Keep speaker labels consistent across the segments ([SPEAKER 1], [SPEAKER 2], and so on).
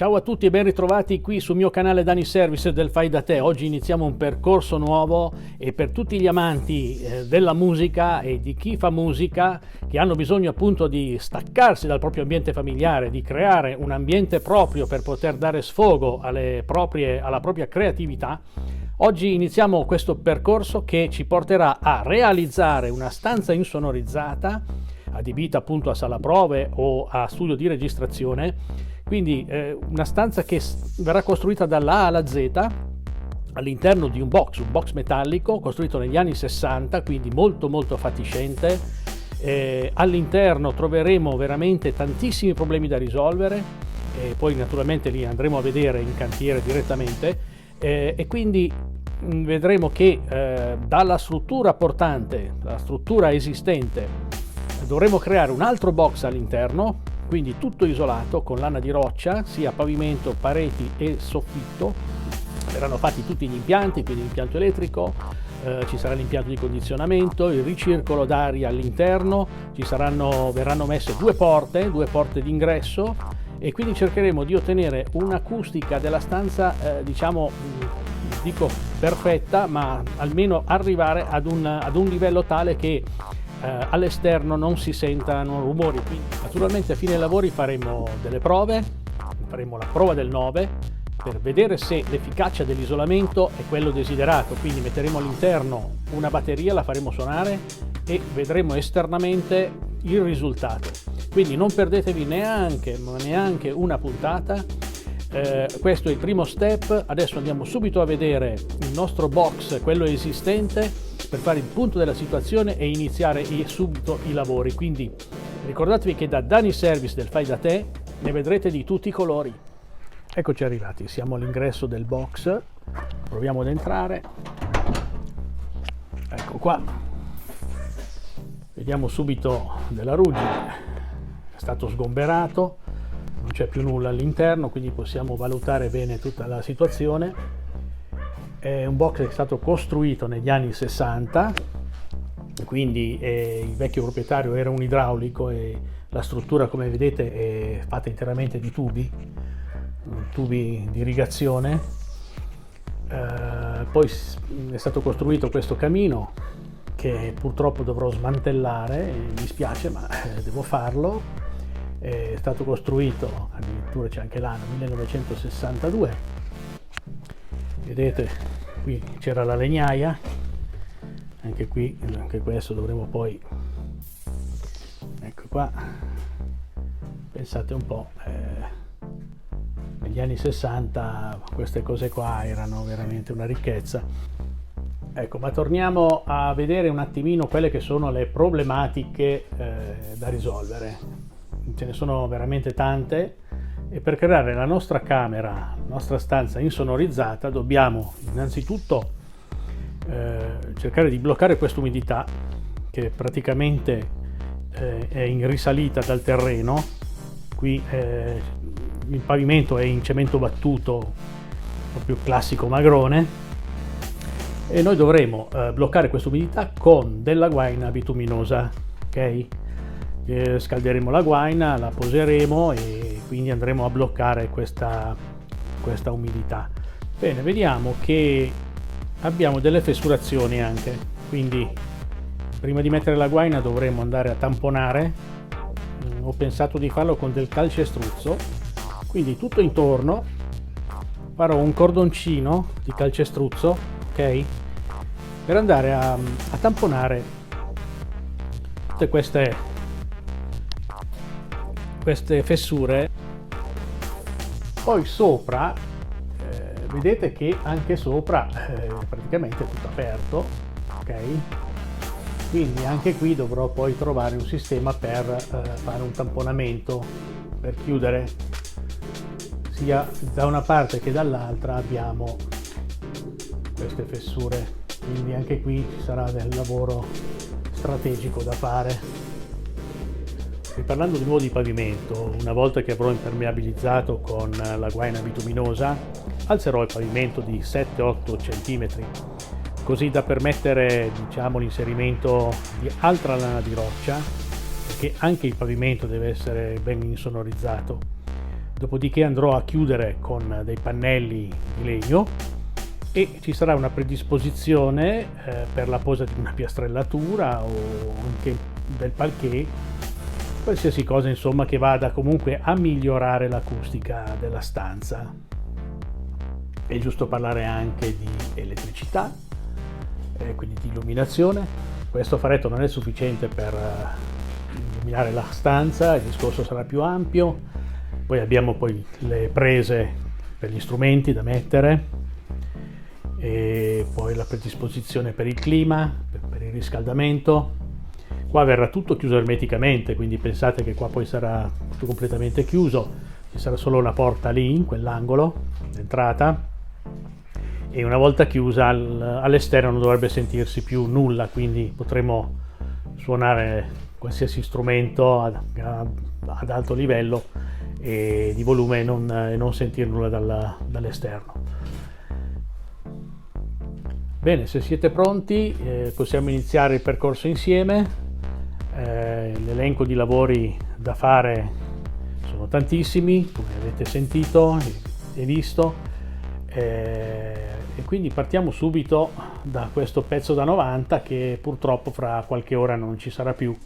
[SPEAKER 1] Ciao a tutti e ben ritrovati qui sul mio canale Dani Service del Fai da Te. Oggi iniziamo un percorso nuovo e per tutti gli amanti della musica e di chi fa musica, che hanno bisogno appunto di staccarsi dal proprio ambiente familiare, di creare un ambiente proprio per poter dare sfogo alla propria creatività. Oggi iniziamo questo percorso che ci porterà a realizzare una stanza insonorizzata adibita appunto a sala prove o a studio di registrazione. Quindi una stanza che verrà costruita dalla A alla Z all'interno di un box metallico costruito negli anni 60, quindi molto fatiscente. All'interno troveremo veramente tantissimi problemi da risolvere e poi naturalmente li andremo a vedere in cantiere direttamente e quindi vedremo che dalla struttura portante, la struttura esistente, dovremo creare un altro box all'interno, quindi tutto isolato con lana di roccia, sia pavimento, pareti e soffitto. Verranno fatti tutti gli impianti, quindi l'impianto elettrico, ci sarà l'impianto di condizionamento, il ricircolo d'aria all'interno, verranno messe due porte d'ingresso e quindi cercheremo di ottenere un'acustica della stanza, dico perfetta, ma almeno arrivare ad un livello tale che all'esterno non si sentano rumori. Quindi, naturalmente a fine lavori faremo delle prove, faremo la prova del 9 per vedere se l'efficacia dell'isolamento è quello desiderato, quindi metteremo all'interno una batteria, la faremo suonare e vedremo esternamente il risultato. Quindi non perdetevi neanche una puntata. Questo è il primo step. Adesso andiamo subito a vedere il nostro box, quello esistente, per fare il punto della situazione e iniziare subito i lavori. Quindi ricordatevi che da Dani Service del Fai da Te ne vedrete di tutti i colori. Eccoci arrivati, siamo all'ingresso del box, proviamo ad entrare. Ecco qua, vediamo subito della ruggine, è stato sgomberato, non c'è più nulla all'interno, quindi possiamo valutare bene tutta la situazione. È un box che è stato costruito negli anni 60, quindi il vecchio proprietario era un idraulico e la struttura, come vedete, è fatta interamente di tubi di irrigazione. Poi è stato costruito questo camino che purtroppo dovrò smantellare, mi dispiace ma devo farlo. È stato costruito, addirittura c'è anche l'anno 1962. Vedete, qui c'era la legnaia, anche questo dovremo poi, ecco qua, pensate un po', negli anni 60 queste cose qua erano veramente una ricchezza. Ecco, ma torniamo a vedere un attimino quelle che sono le problematiche da risolvere. Ce ne sono veramente tante. E per creare la nostra camera, la nostra stanza insonorizzata, dobbiamo innanzitutto cercare di bloccare questa umidità che praticamente è in risalita dal terreno. Qui il pavimento è in cemento battuto, proprio classico magrone, e noi dovremo bloccare questa umidità con della guaina bituminosa, ok? Scalderemo la guaina, la poseremo e quindi andremo a bloccare questa umidità. Bene, vediamo che abbiamo delle fessurazioni anche, quindi prima di mettere la guaina dovremo andare a tamponare. Ho pensato di farlo con del calcestruzzo, quindi tutto intorno farò un cordoncino di calcestruzzo, ok, per andare a tamponare tutte queste fessure. Poi sopra vedete che anche sopra praticamente è tutto aperto, ok, quindi anche qui dovrò poi trovare un sistema per fare un tamponamento, per chiudere sia da una parte che dall'altra. Abbiamo queste fessure, quindi anche qui ci sarà del lavoro strategico da fare. E parlando di nuovo di pavimento, una volta che avrò impermeabilizzato con la guaina bituminosa, alzerò il pavimento di 7-8 cm, così da permettere, l'inserimento di altra lana di roccia, perché anche il pavimento deve essere ben insonorizzato. dopodiché andrò a chiudere con dei pannelli di legno e ci sarà una predisposizione per la posa di una piastrellatura o anche del parquet, qualsiasi cosa insomma che vada comunque a migliorare l'acustica della stanza. È giusto parlare anche di elettricità, quindi di illuminazione. Questo faretto non è sufficiente per illuminare la stanza, il discorso sarà più ampio. Poi abbiamo poi le prese per gli strumenti da mettere, e poi la predisposizione per il clima, per il riscaldamento. Qua verrà tutto chiuso ermeticamente, quindi pensate che qua poi sarà tutto completamente chiuso, ci sarà solo una porta lì in quell'angolo d'entrata, e una volta chiusa all'esterno non dovrebbe sentirsi più nulla, quindi potremo suonare qualsiasi strumento ad alto livello e di volume e non sentire nulla dall'esterno. Bene, se siete pronti possiamo iniziare il percorso insieme. L'elenco di lavori da fare sono tantissimi, come avete sentito e visto. E quindi partiamo subito da questo pezzo da 90 che purtroppo fra qualche ora non ci sarà più.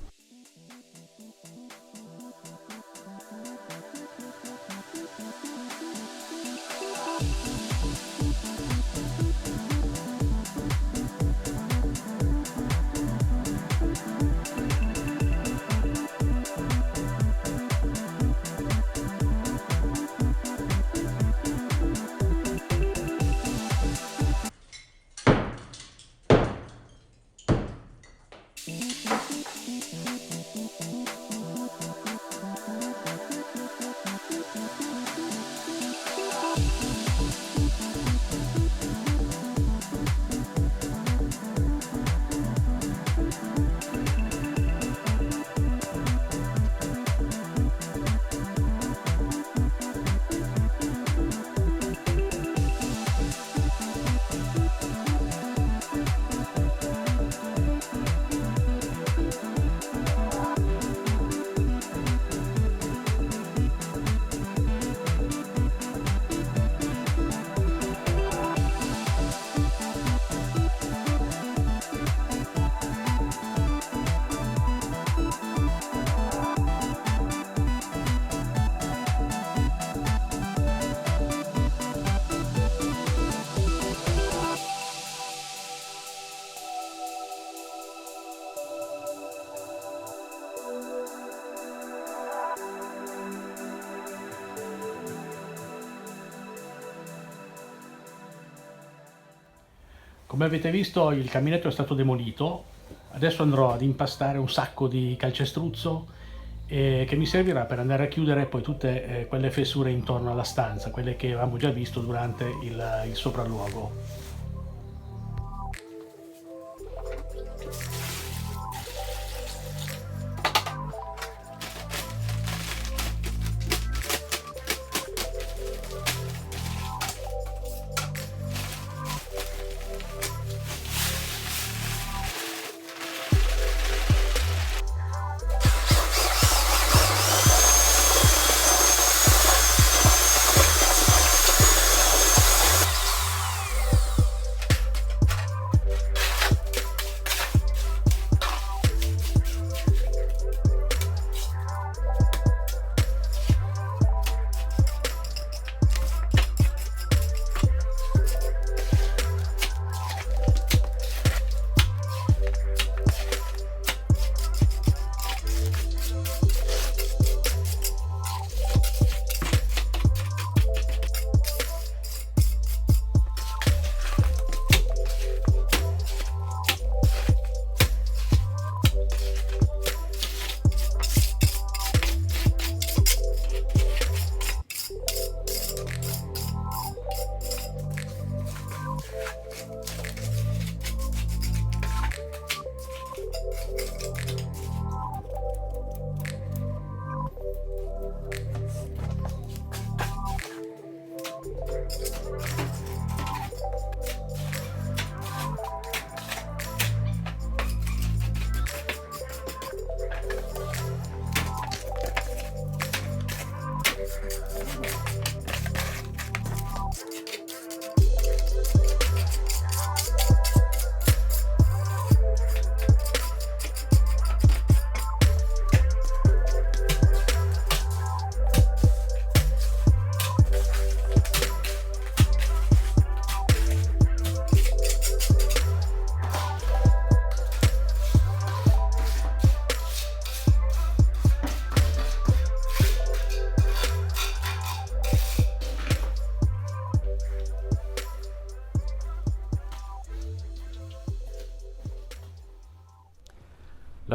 [SPEAKER 1] Come avete visto, il caminetto è stato demolito. Adesso andrò ad impastare un sacco di calcestruzzo che mi servirà per andare a chiudere poi tutte quelle fessure intorno alla stanza, quelle che avevamo già visto durante il sopralluogo.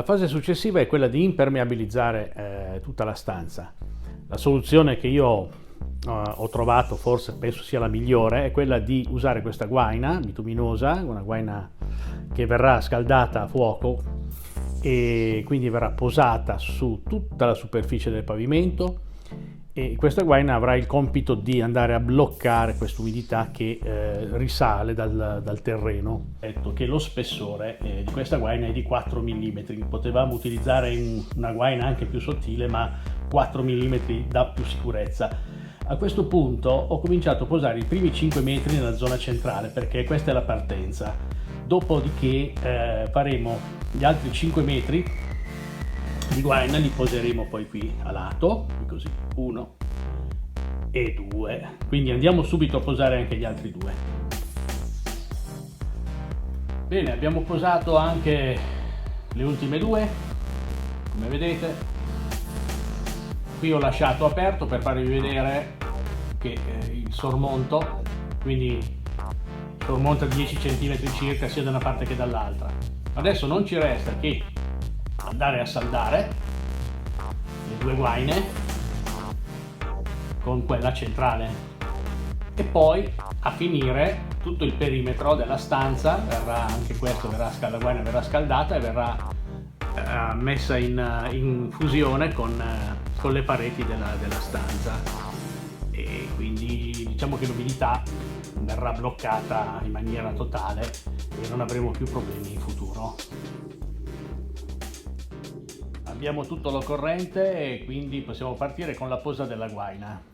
[SPEAKER 1] La fase successiva è quella di impermeabilizzare tutta la stanza. La soluzione che io ho trovato, forse penso sia la migliore, è quella di usare questa guaina bituminosa, una guaina che verrà scaldata a fuoco e quindi verrà posata su tutta la superficie del pavimento, e questa guaina avrà il compito di andare a bloccare quest'umidità che risale dal terreno. Detto che lo spessore di questa guaina è di 4 mm, potevamo utilizzare una guaina anche più sottile, ma 4 mm dà più sicurezza. A questo punto ho cominciato a posare i primi 5 metri nella zona centrale, perché questa è la partenza. Dopodiché faremo gli altri 5 metri di guaina, li poseremo poi qui a lato, così, 1 e 2. Quindi andiamo subito a posare anche gli altri 2. Bene, abbiamo posato anche le ultime 2, come vedete. Qui ho lasciato aperto per farvi vedere che il sormonto, quindi sormonta 10 cm circa sia da una parte che dall'altra. Adesso non ci resta che andare a saldare le 2 guaine con quella centrale e poi a finire tutto il perimetro della stanza. Verrà anche questo, la guaina verrà scaldata e verrà messa in fusione con le pareti della stanza, e quindi diciamo che l'umidità verrà bloccata in maniera totale e non avremo più problemi in futuro. Abbiamo tutto l'occorrente e quindi possiamo partire con la posa della guaina.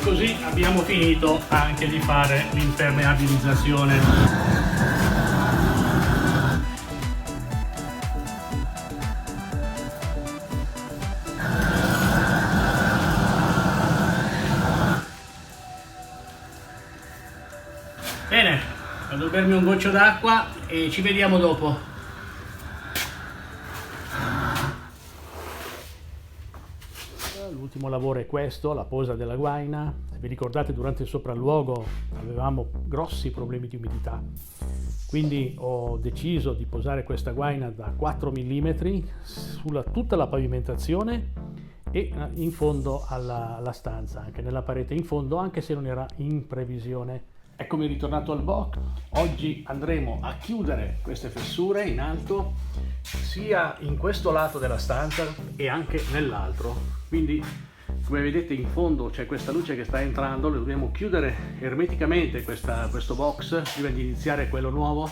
[SPEAKER 1] Così abbiamo finito anche di fare l'impermeabilizzazione. Bene, vado a bermi un goccio d'acqua e ci vediamo dopo. primo lavoro è questo, la posa della guaina. Se vi ricordate, durante il sopralluogo avevamo grossi problemi di umidità, quindi ho deciso di posare questa guaina da 4 mm su tutta la pavimentazione e in fondo alla stanza, anche nella parete in fondo, anche se non era in previsione. Eccomi ritornato al box. Oggi andremo a chiudere queste fessure in alto, sia in questo lato della stanza e anche nell'altro. Quindi, come vedete, in fondo c'è questa luce che sta entrando, lo dobbiamo chiudere ermeticamente questo box prima di iniziare quello nuovo,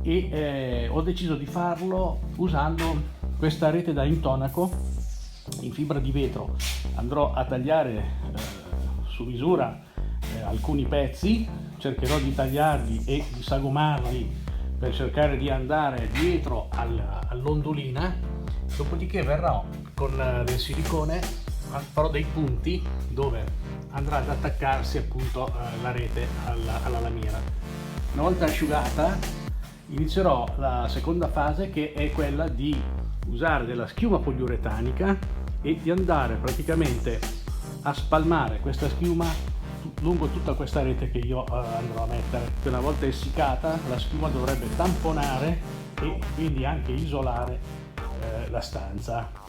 [SPEAKER 1] e ho deciso di farlo usando questa rete da intonaco in fibra di vetro. Andrò a tagliare su misura alcuni pezzi, cercherò di tagliarli e di sagomarli per cercare di andare dietro all'ondulina, dopodiché verrò con del silicone, farò dei punti dove andrà ad attaccarsi appunto la rete alla lamiera. Una volta asciugata inizierò la seconda fase, che è quella di usare della schiuma poliuretanica e di andare praticamente a spalmare questa schiuma lungo tutta questa rete che io andrò a mettere. Una volta essiccata, la schiuma dovrebbe tamponare e quindi anche isolare la stanza.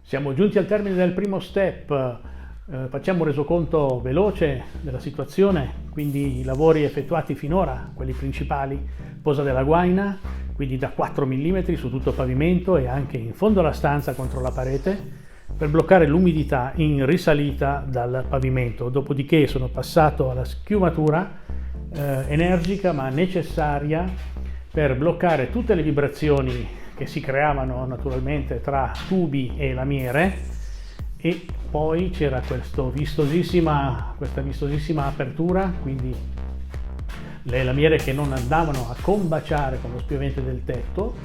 [SPEAKER 1] Siamo giunti al termine del primo step, facciamo un resoconto veloce della situazione, quindi i lavori effettuati finora, quelli principali, posa della guaina, quindi da 4 mm su tutto il pavimento e anche in fondo alla stanza contro la parete, per bloccare l'umidità in risalita dal pavimento. Dopodiché sono passato alla schiumatura energica ma necessaria per bloccare tutte le vibrazioni che si creavano naturalmente tra tubi e lamiere, e poi c'era questa vistosissima apertura, quindi le lamiere che non andavano a combaciare con lo spiovente del tetto,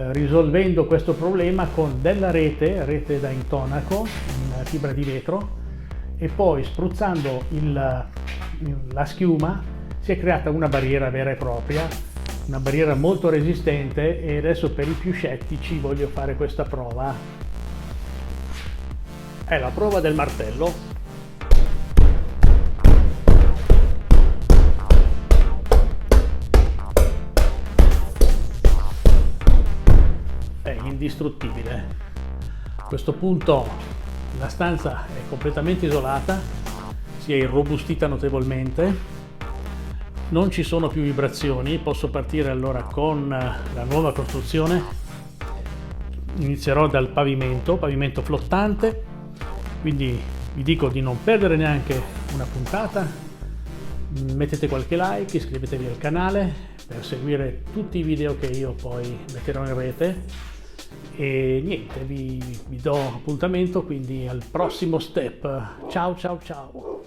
[SPEAKER 1] risolvendo questo problema con della rete da intonaco in fibra di vetro, e poi spruzzando la schiuma si è creata una barriera vera e propria, una barriera molto resistente. E adesso, per i più scettici, voglio fare questa prova. È la prova del martello. È indistruttibile. A questo punto la stanza è completamente isolata, si è irrobustita notevolmente. Non ci sono più vibrazioni, posso partire allora con la nuova costruzione. Inizierò dal pavimento flottante, quindi vi dico di non perdere neanche una puntata, mettete qualche like, iscrivetevi al canale per seguire tutti i video che io poi metterò in rete, e niente, vi do appuntamento quindi al prossimo step. Ciao ciao ciao!